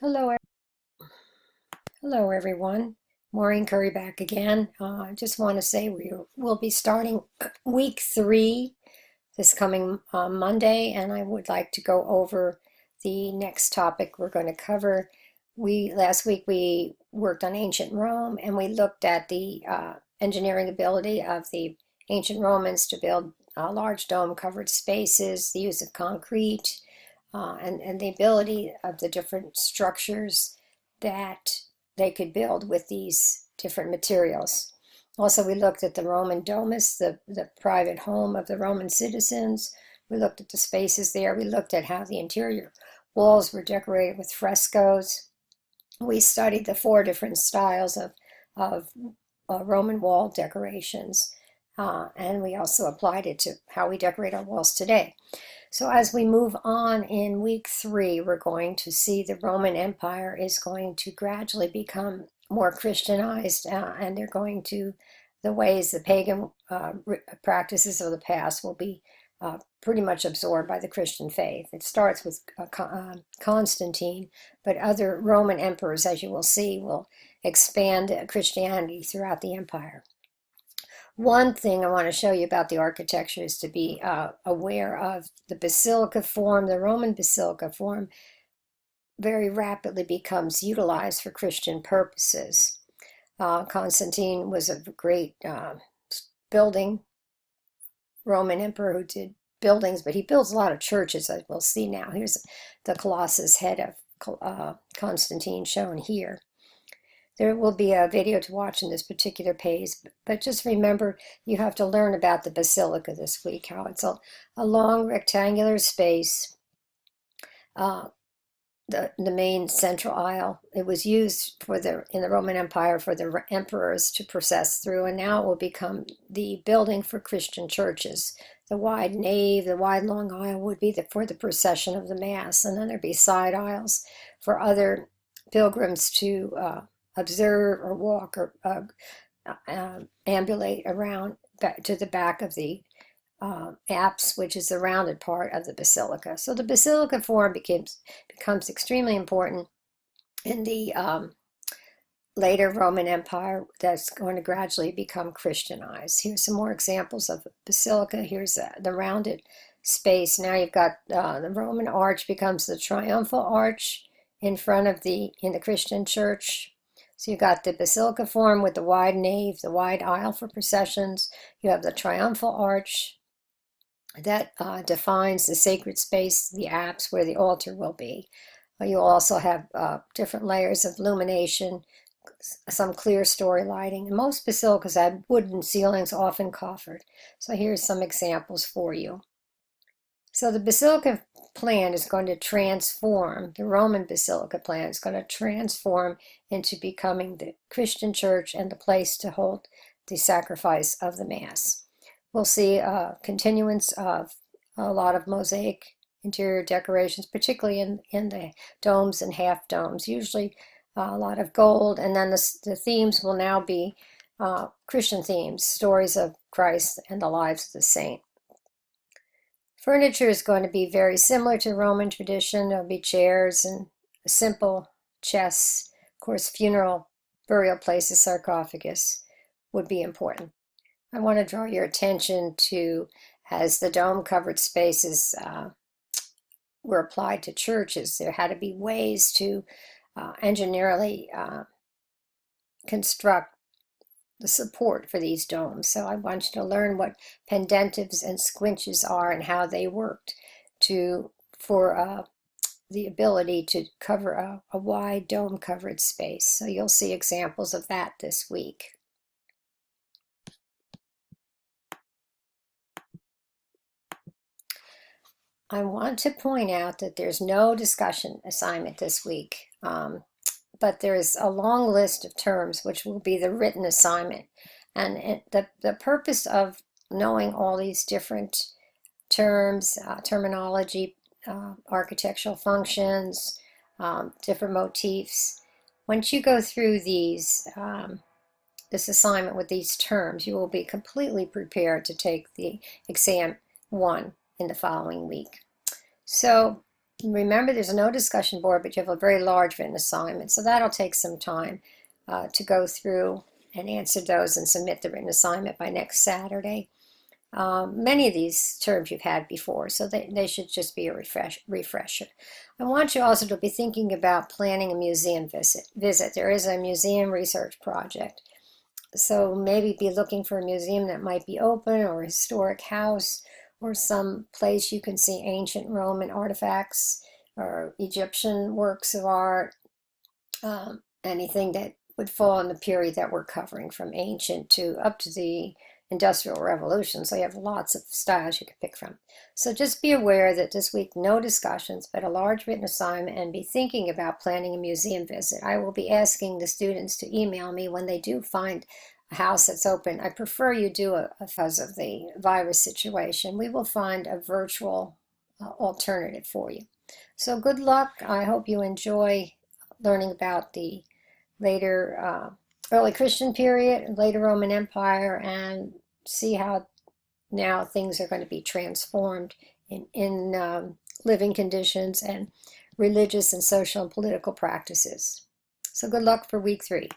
Hello, hello everyone. Maureen Curry back again. I just want to say we'll be starting week 3 this coming Monday, and I would like to go over the next topic we're going to cover. Last week we worked on ancient Rome, and we looked at the engineering ability of the ancient Romans to build large dome-covered spaces, the use of concrete, and the ability of the different structures that they could build with these different materials. Also, we looked at the Roman domus, the private home of the Roman citizens. We looked at the spaces there. We looked at how the interior walls were decorated with frescoes. We studied the 4 different styles of Roman wall decorations, and we also applied it to how we decorate our walls today. So as we move on in week 3, we're going to see the Roman Empire is going to gradually become more Christianized, and the ways the pagan practices of the past will be pretty much absorbed by the Christian faith. It starts with Constantine, but other Roman emperors, as you will see, will expand Christianity throughout the empire. One thing I want to show you about the architecture is to be aware of the basilica form. The Roman basilica form very rapidly becomes utilized for Christian purposes. Constantine was a great building Roman emperor who did buildings, but he builds a lot of churches, as we'll see now. Here's the Colossus head of Constantine shown here. There will be a video to watch in this particular page, but just remember you have to learn about the basilica this week, how it's a long rectangular space, the main central aisle. It was used in the Roman Empire for the emperors to process through, and now it will become the building for Christian churches. The wide nave, the wide long aisle would be for the procession of the Mass, and then there'd be side aisles for other pilgrims to observe or walk or ambulate around back to the back of the apse, which is the rounded part of the basilica. So the basilica form becomes extremely important in the later Roman Empire that's going to gradually become Christianized. Here's some more examples of basilica. Here's the rounded space. Now you've got the Roman arch becomes the triumphal arch in the Christian church. So you've got the basilica form with the wide nave, the wide aisle for processions. You have the triumphal arch that defines the sacred space, the apse, where the altar will be. You'll also have different layers of illumination, some clear story lighting. And most basilicas have wooden ceilings, often coffered. So here's some examples for you. So the basilica plan is going to transform, the Roman basilica plan is going to transform into becoming the Christian church and the place to hold the sacrifice of the Mass. We'll see a continuance of a lot of mosaic interior decorations, particularly in the domes and half domes, usually a lot of gold, and then the themes will now be Christian themes, stories of Christ and the lives of the saint. Furniture is going to be very similar to Roman tradition. There'll be chairs and simple chests. Of course, funeral burial places, sarcophagus would be important. I want to draw your attention to, as the dome-covered spaces were applied to churches, there had to be ways to engineerily construct the support for these domes. So I want you to learn what pendentives and squinches are and how they worked for the ability to cover a wide dome covered space. So you'll see examples of that this week. I want to point out that there's no discussion assignment this week. But there's a long list of terms which will be the written assignment. And the purpose of knowing all these different terms, terminology, architectural functions, different motifs, once you go through this assignment with these terms, you will be completely prepared to take the exam 1 in the following week. So Remember, there's no discussion board, but you have a very large written assignment, so that'll take some time to go through and answer those and submit the written assignment by next Saturday. Many of these terms you've had before, so they should just be a refresher. I want you also to be thinking about planning a museum visit. There is a museum research project, so maybe be looking for a museum that might be open, or a historic house, or some place you can see ancient Roman artifacts or Egyptian works of art, anything that would fall in the period that we're covering, from ancient to up to the Industrial Revolution. So you have lots of styles you can pick from. So just be aware that this week, no discussions, but a large written assignment, and be thinking about planning a museum visit. I will be asking the students to email me when they do find a house that's open. I prefer you do because of the virus situation. We will find a virtual alternative for you. So good luck. I hope you enjoy learning about the later early Christian period, later Roman Empire, and see how now things are going to be transformed in living conditions and religious and social and political practices. So good luck for week 3.